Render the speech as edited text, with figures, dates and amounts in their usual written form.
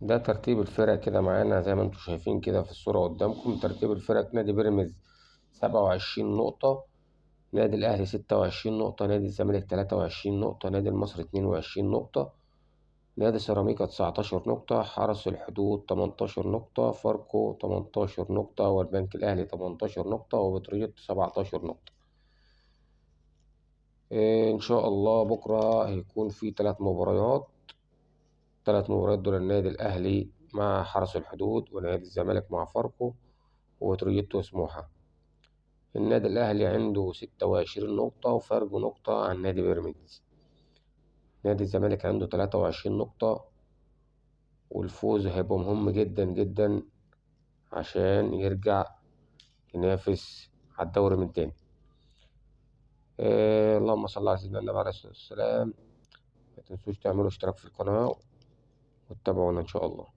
ده ترتيب الفرق كده معانا زي ما انتم شايفين كده في الصورة قدامكم. ترتيب الفرق: نادي بيراميدز 27 نقطة، نادي الأهلي 26 نقطة، نادي الزمالك 23 نقطة، نادي المصري 22 نقطة، نادي سيراميكا 19 نقطة، حرس الحدود 18 نقطة، فاركو 18 نقطة، والبنك الأهلي 18 نقطة، وبتروجيت 17 نقطة. إن شاء الله بكرة هيكون في 3 مباريات. 3 مباريات دول: النادي الأهلي مع حرس الحدود، ونادي الزمالك مع فاركو، وتروجيت وسموحة. النادي الأهلي عنده 26 نقطة وفارق نقطة عن نادي بيراميدز. نادي الزمالك عنده 23 نقطة، والفوز هيبقى مهم جدا جدا عشان يرجع ينافس على الدوري من تاني. اللهم صل على سيدنا النبي عليه الصلاة والسلام. ما تنسوش تعملوا اشتراك في القناة وتتابعونا إن شاء الله.